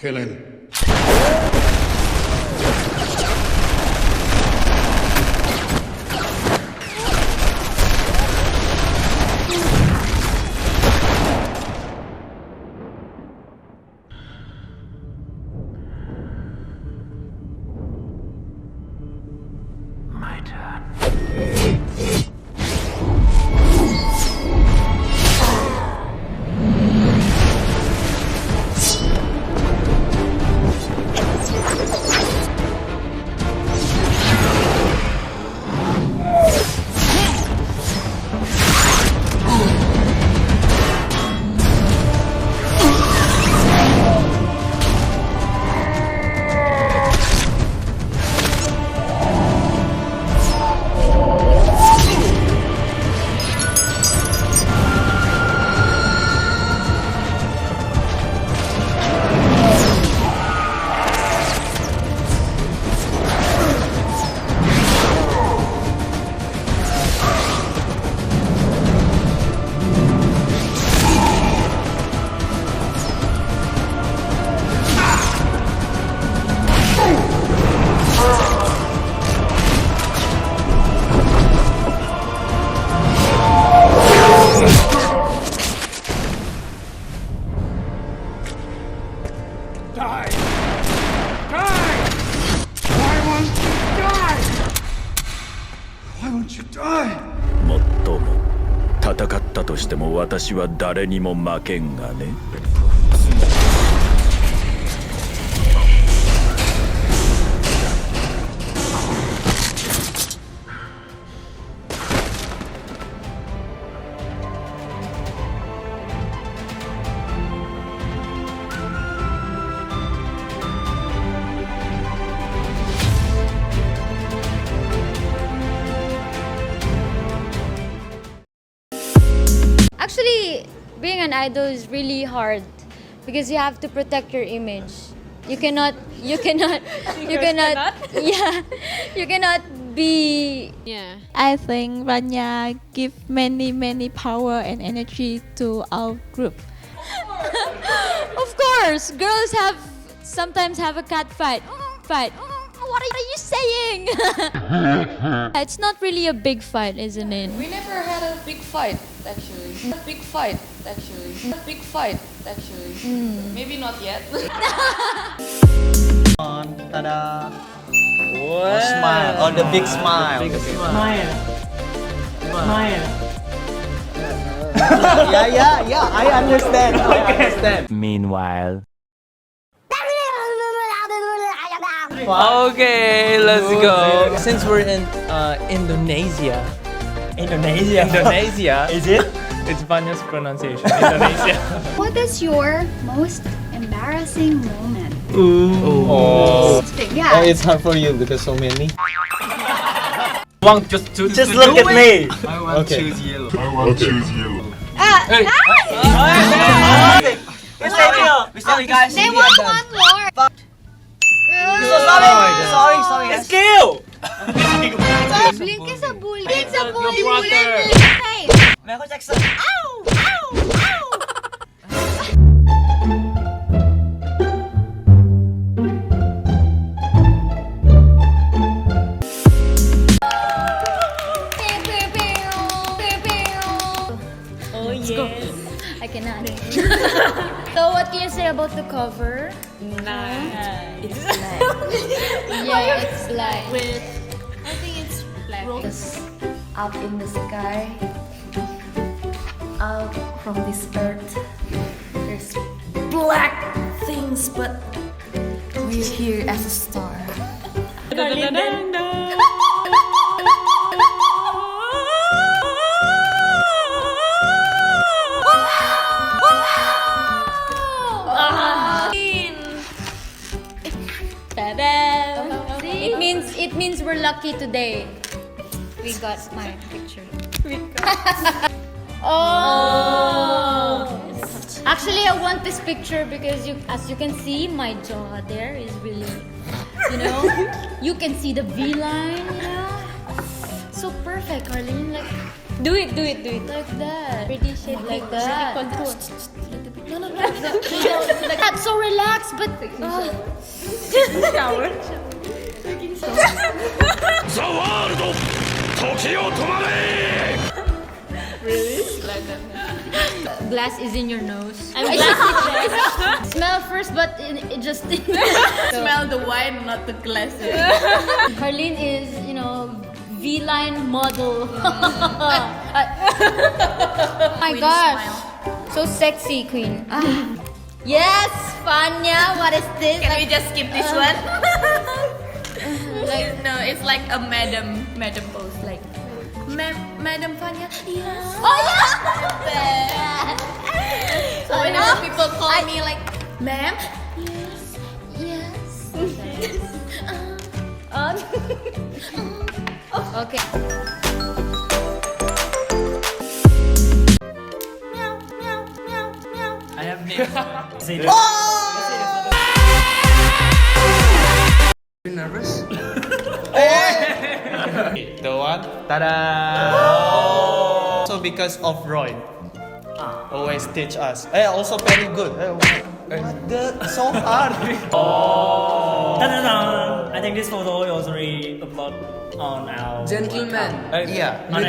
Carlyn. My turn. Why won't you die? もっとも戦ったとしても私は誰にも負けんがね。Actually, being an idol is really hard because you have to protect your image. You cannot, yeah, you cannot be. Yeah. I think Vanya give many power and energy to our group. Of course, girls sometimes have a cat fight. What are you saying? It's not really a big fight, isn't it? We never had a big fight, actually. Big fight, actually. Maybe not yet. Ta-da! Wow. Smile. Oh, the big smile. Smile. Yeah. I understand. Meanwhile. Okay, let's go. Since we're in Indonesia. Is it? It's Vanya's pronunciation. Indonesia. What is your most embarrassing moment? Oh. Yeah. Oh, it's hard for you because so many. Just look at me. I want Okay. choose yellow. Hey. Sorry, guys. They want one more. Sorry. Let's go! Blink is a bully. water. Hey. Michael Jackson. Oh yes. I cannot. So what can you say about the cover? It's black. Yeah, it's black. I think it's black. Up in the sky, out from this earth, there's black things, but we're here as a star. It means we're lucky today. We got my picture. Oh. Actually, I want this picture because as you can see, my jaw there is really, you can see the V line, So perfect, Carlyn. Like, do it like that. Pretty shade like that. Contour. No. Not so relaxed, but Shower. Really? Like that. glass is in your nose. I'm glass. Smell first, but it just Smell the wine, not the glass. Carlyn is, V-line model. My gosh, so sexy, queen. Yes, Vanya, what is this? Can we just skip this one? No, it's like a madam pose, like Madam Vanya. Yes. Oh yeah. So whenever people call me like, ma'am. Yes. Okay. I have names. You nervous? The one? Ta-da! So because of Roy, always teach us. Also very good. What the? So hard. I think this photo was already uploaded on our Gentleman. Yeah. on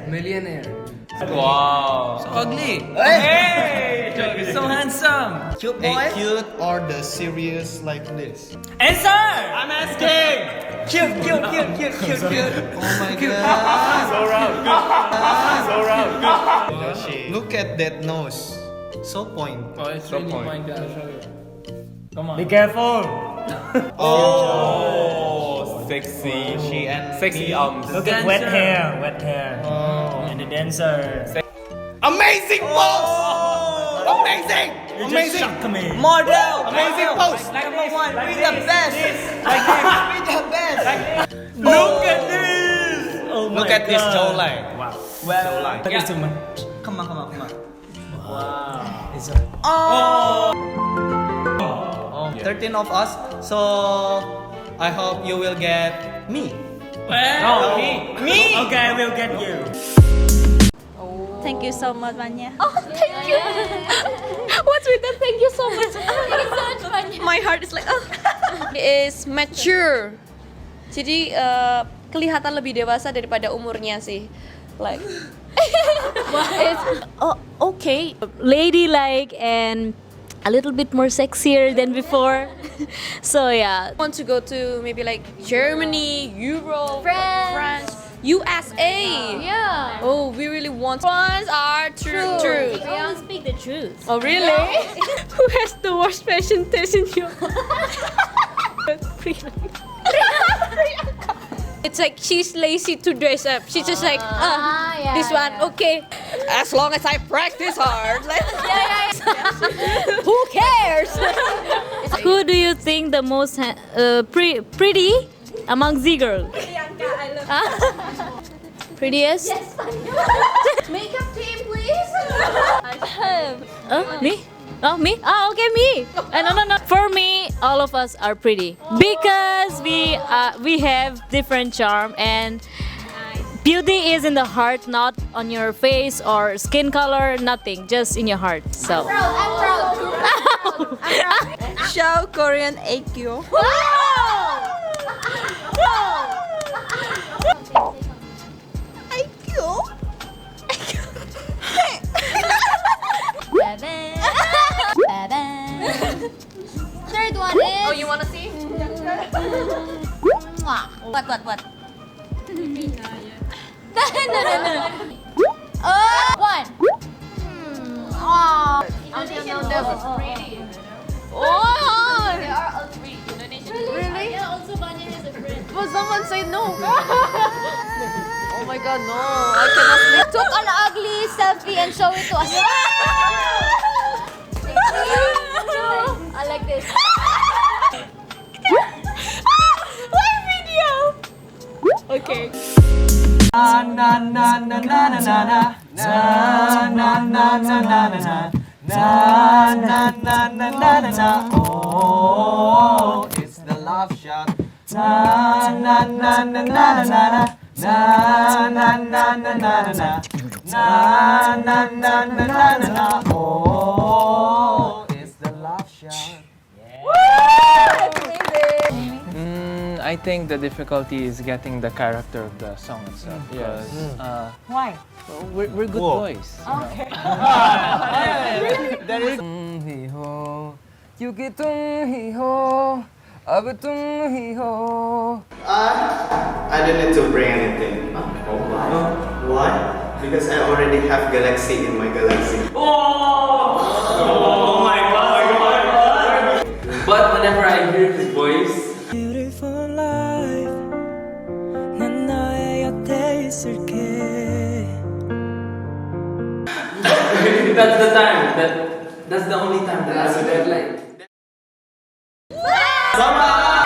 Millionaire. Wow. So ugly. Hey! So handsome. Cute boy. Cute or the serious like this? Answer! I'm asking. Cute. Oh my god. So round. Yoshi. Look at that nose. So point. Oh, it's really pointed. I'll show you. Come on. Be careful. Oh, sexy. She and Sexy arms. Look at wet hair. And the dancer. amazing pose. Amazing. You just Amazing. shocked me. Model. Amazing pose. Like Number this, one. like Be this, the best. this. Like this. Be the best. Look at this. Oh my Look at this God. jawline. Wow. Well, Jawline. look at this one. Come on. Wow. It's 13 of us. So I hope you will get me. Oh, me. Okay, I will get you. Thank you so much, Vanya. Oh, thank you. What's with that? Thank you so much. My heart is like, is mature. Jadi kelihatan lebih dewasa daripada umurnya sih. Like, it's okay, ladylike and a little bit more sexier than before. So yeah, want to go to maybe like Germany, Europe, France, USA. Yeah. Oh, we really want. Ones are true. We always speak the truth. Oh, really? Who has the worst fashion taste in you? It's like she's lazy to dress up. She's just like, this one, okay. As long as I practice hard. Like, who cares? Who do you think the most pretty among Zgirls? Priyanka, I love Prettiest? Yes, Makeup team, please. Me? Oh, me? Oh, okay, me. No. For me, all of us are pretty because we have different charm, and beauty is in the heart, not on your face or skin color, nothing, just in your heart. So. I'm proud. Show Korean AQ. Third one is. Oh, you wanna see? What? No. One. Oh. Indonesian was pretty. Oh. They are all three Indonesian. Really? Yeah, also Vanya has a friend. But someone say no. Oh my god, no. I cannot sleep. Took an ugly selfie and show it to us. I like this. Why video? Okay. Oh, it's the love shot. Oh. I think the difficulty is getting the character of the song itself. Yes. Why? We're good Whoa. boys. Okay. That is. I don't need to bring anything. Why? Because I already have GalaxZ in my GalaxZ. Oh my god! But whenever I hear his voice, Beautiful life, 난 너의 곁에 있을게. that's the time. That's the only time that I would like. Sama!